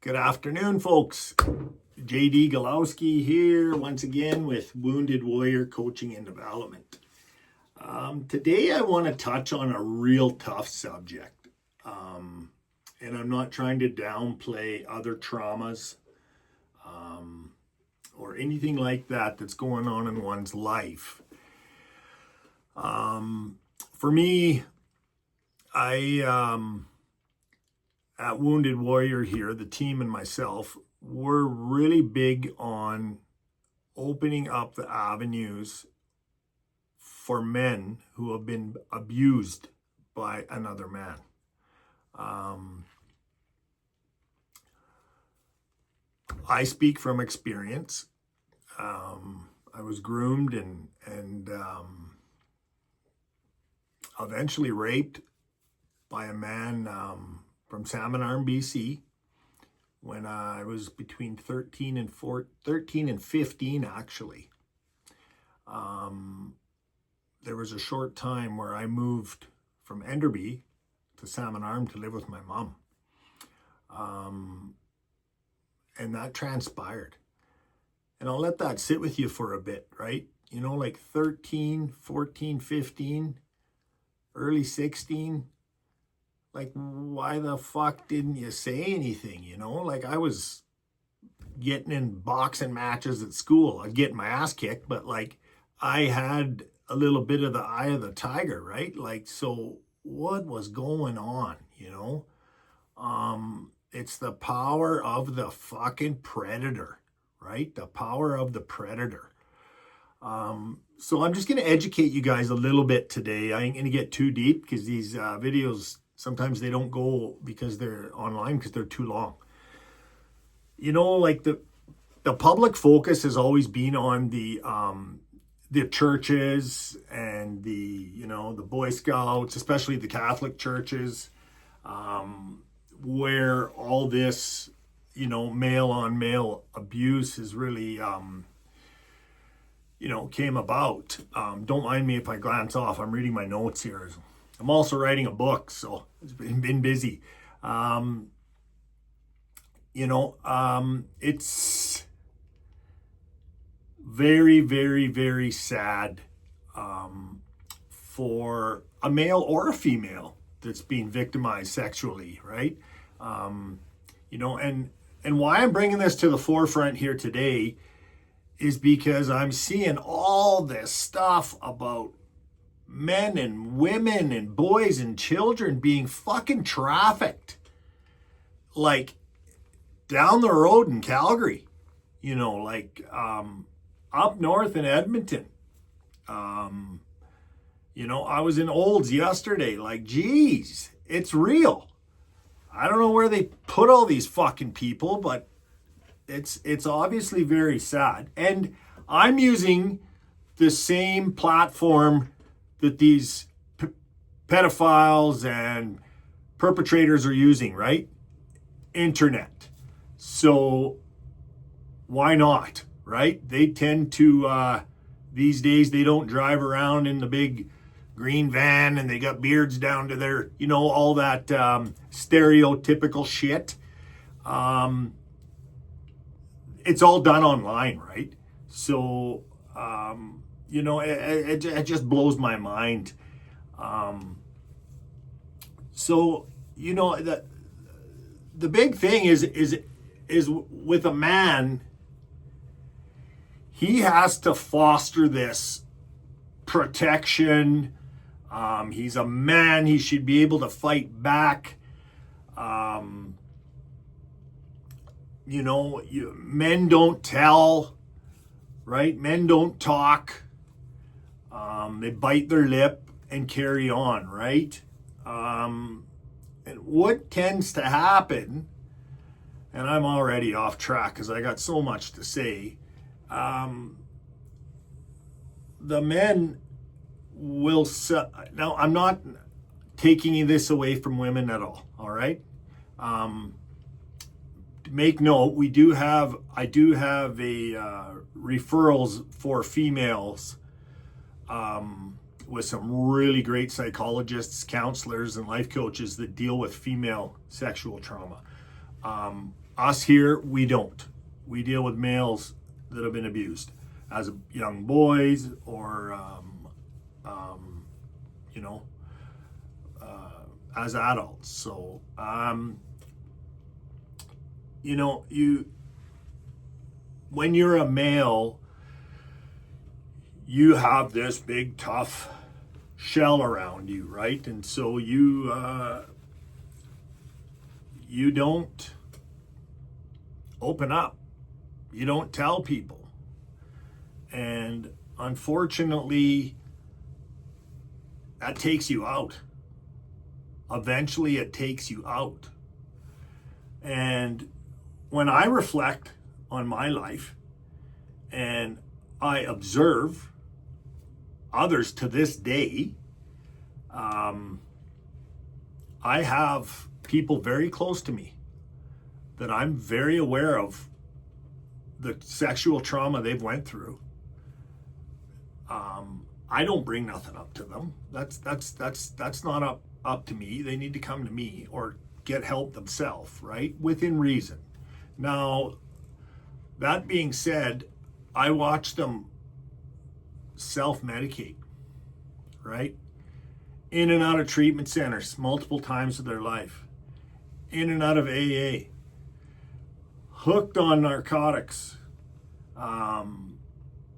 Good afternoon, folks. JD Galowski here once again with Wounded Warrior Coaching and Development. Today I want to touch on a real tough subject. And I'm not trying to downplay other traumas or anything like that that's going on in one's life. For me, at Wounded Warrior here, the team and myself, we're really big on opening up the avenues for men who have been abused by another man. I speak from experience. I was groomed and eventually raped by a man from Salmon Arm, BC, when I was between 13 and 15, actually. There was a short time where I moved from Enderby to Salmon Arm to live with my mom. And that transpired. And I'll let that sit with you for a bit, right? You know, like 13, 14, 15, early 16. Like, why the fuck didn't you say anything, you know? Like, I was getting in boxing matches at school. I'd get my ass kicked, but, like, I had a little bit of the eye of the tiger, right? Like, so what was going on, you know? It's the power of the fucking predator, right? The power of the predator. So I'm just going to educate you guys a little bit today. I ain't going to get too deep because these videos, sometimes they don't go because they're online because they're too long. You know, like the public focus has always been on the churches and the Boy Scouts, especially the Catholic churches, where all this, male on male abuse is really, came about. Don't mind me if I glance off. I'm reading my notes here. I'm also writing a book, so it's been busy. It's very, very, very sad for a male or a female that's being victimized sexually, right? And why I'm bringing this to the forefront here today is because I'm seeing all this stuff about men and women and boys and children being fucking trafficked, like down the road in Calgary, up north in Edmonton. I was in Olds yesterday, like, geez, it's real. I don't know where they put all these fucking people, but it's obviously very sad. And I'm using the same platform that these pedophiles and perpetrators are using, right? Internet. So why not, right? They tend to, these days, they don't drive around in the big green van and they got beards down to their, all that stereotypical shit. It's all done online, right? So, it just blows my mind. The big thing is with a man, he has to foster this protection. He's a man. He should be able to fight back. Men don't tell, right? Men don't talk. They bite their lip and carry on, right? And what tends to happen, and I'm already off track because I got so much to say, the men will... Now, I'm not taking this away from women at all right? Make note, I do have a referrals for females with some really great psychologists, counselors, and life coaches that deal with female sexual trauma. Us here, we don't. We deal with males that have been abused as young boys or, you know, as adults. So, you know, when you're a male, you have this big tough shell around you, right? And so you don't open up. You don't tell people. And unfortunately, that takes you out. Eventually, it takes you out. And when I reflect on my life and I observe others to this day, I have people very close to me that I'm very aware of the sexual trauma they've went through. I don't bring nothing up to them. That's not up to me. They need to come to me or get help themselves, right? Within reason. Now, that being said, I watch them self-medicate, right? In and out of treatment centers multiple times of their life. In and out of AA. Hooked on narcotics.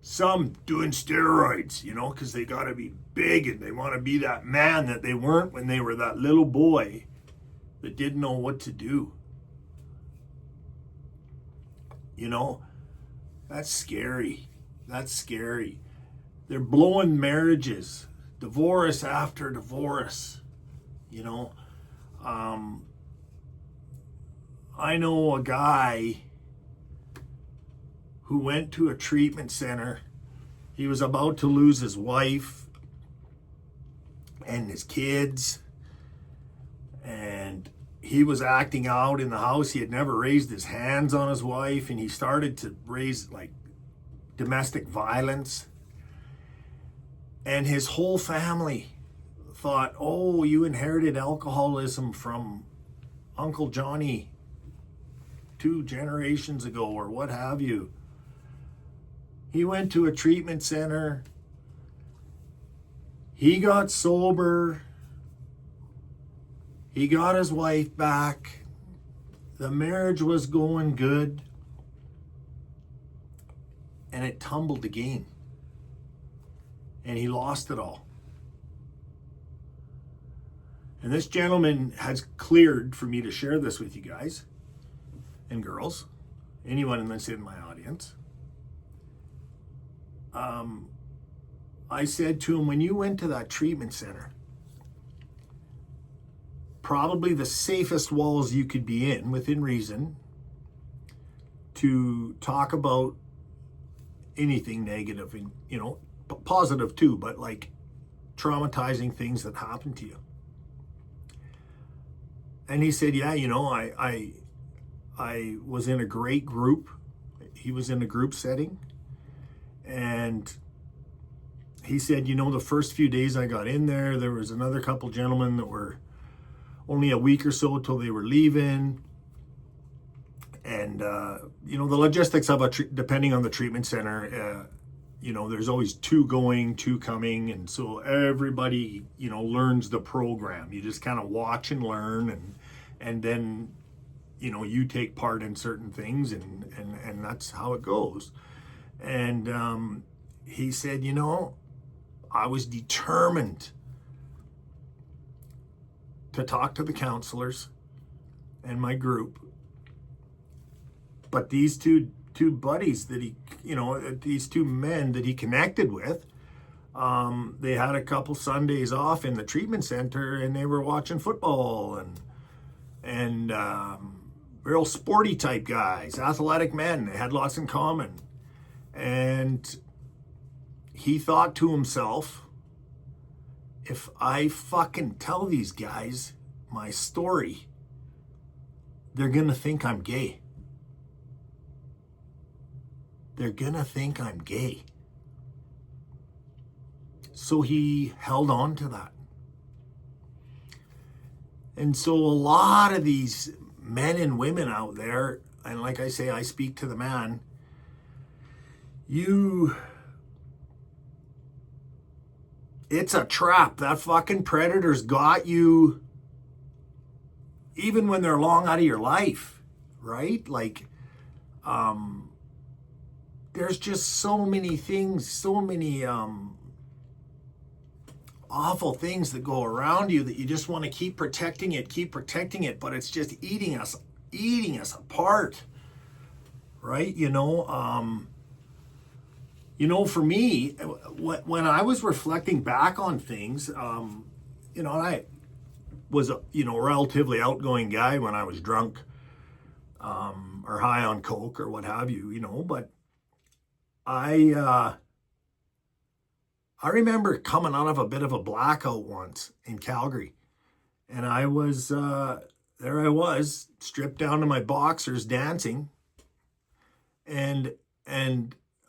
Some doing steroids, you know, because they got to be big and they want to be that man that they weren't when they were that little boy that didn't know what to do. You know, that's scary. That's scary. They're blowing marriages, divorce after divorce, you know. I know a guy who went to a treatment center. He was about to lose his wife and his kids, and he was acting out in the house. He had never raised his hands on his wife, and he started to raise like domestic violence. And his whole family thought, oh, you inherited alcoholism from Uncle Johnny 2 generations ago or what have you. He went to a treatment center. He got sober. He got his wife back. The marriage was going good. And it tumbled again. And he lost it all. And this gentleman has cleared for me to share this with you guys and girls, anyone that's in my audience. I said to him, when you went to that treatment center, probably the safest walls you could be in, within reason, to talk about anything negative and, you know, positive too, but like traumatizing things that happened to you. And he said, yeah, you know, I was in a great group. He was in a group setting. And he said, you know, the first few days I got in there, there was another couple gentlemen that were only a week or so till they were leaving. And, you know, the logistics of depending on the treatment center, you know, there's always 2 going, 2 coming. And so everybody, you know, learns the program. You just kind of watch and learn. And then, you know, you take part in certain things and that's how it goes. And he said, you know, I was determined to talk to the counselors and my group. But these two buddies that he, you know, these 2 men that he connected with, they had a couple Sundays off in the treatment center and they were watching football and real sporty type guys, athletic men. They had lots in common. And he thought to himself, if I fucking tell these guys my story, they're gonna think I'm gay. They're gonna think I'm gay. So he held on to that. And so a lot of these men and women out there, and like I say, I speak to the man, it's a trap. That fucking predator's got you even when they're long out of your life, right? Like, there's just so many things, so many awful things that go around you that you just want to keep protecting it, but it's just eating us apart, right? For me, when I was reflecting back on things, I was a relatively outgoing guy when I was drunk, or high on coke or what have you, but I remember coming out of a bit of a blackout once in Calgary, and I was there. I was stripped down to my boxers dancing, and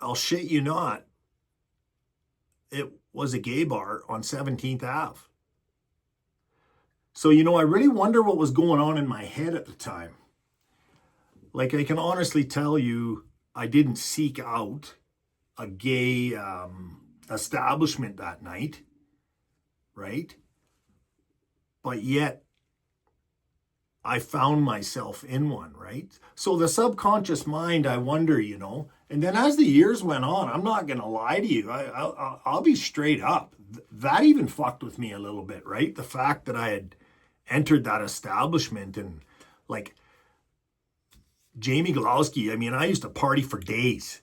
I'll shit you not, it was a gay bar on 17th Ave. So I really wonder what was going on in my head at the time. Like, I can honestly tell you, I didn't seek out a gay establishment that night, right? But yet, I found myself in one, right? So the subconscious mind, I wonder, and then as the years went on, I'm not going to lie to you, I'll be straight up. That even fucked with me a little bit, right? The fact that I had entered that establishment, and like Jamie Galowski, I mean, I used to party for days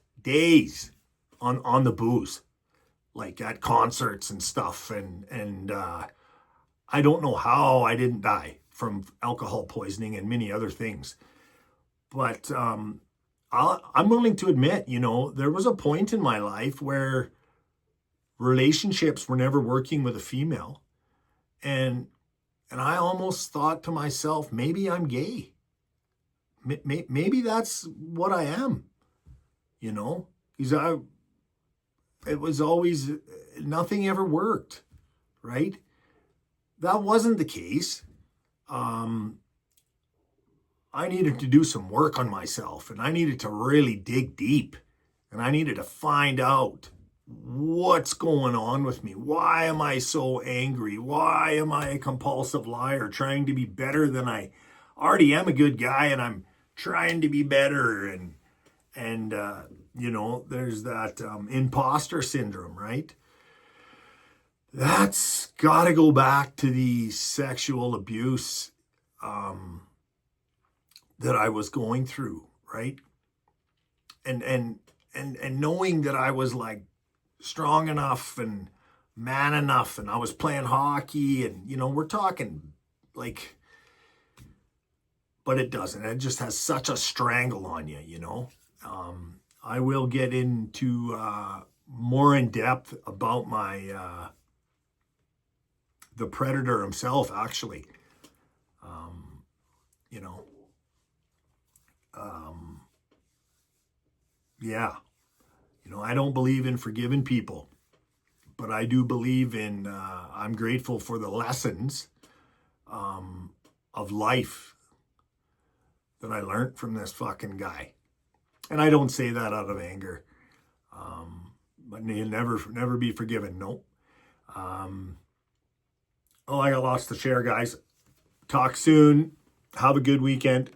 on the booze, like at concerts and stuff. And I don't know how I didn't die from alcohol poisoning and many other things. But I'm willing to admit, there was a point in my life where relationships were never working with a female. And I almost thought to myself, maybe I'm gay. Maybe that's what I am, because it was always, nothing ever worked, right? That wasn't the case. I needed to do some work on myself, and I needed to really dig deep, and I needed to find out what's going on with me. Why am I so angry? Why am I a compulsive liar trying to be better than I already am? A good guy, and I'm trying to be better, and there's that imposter syndrome, right? That's got to go back to the sexual abuse that I was going through, right? And knowing that I was like strong enough and man enough, and I was playing hockey, and we're talking like, but it doesn't. It just has such a strangle on you, I will get into more in depth about my the predator himself, actually. Yeah. I don't believe in forgiving people, but I do believe in, I'm grateful for the lessons of life that I learned from this fucking guy. And I don't say that out of anger. But he'll never be forgiven. Nope. I got lots to share, guys. Talk soon. Have a good weekend.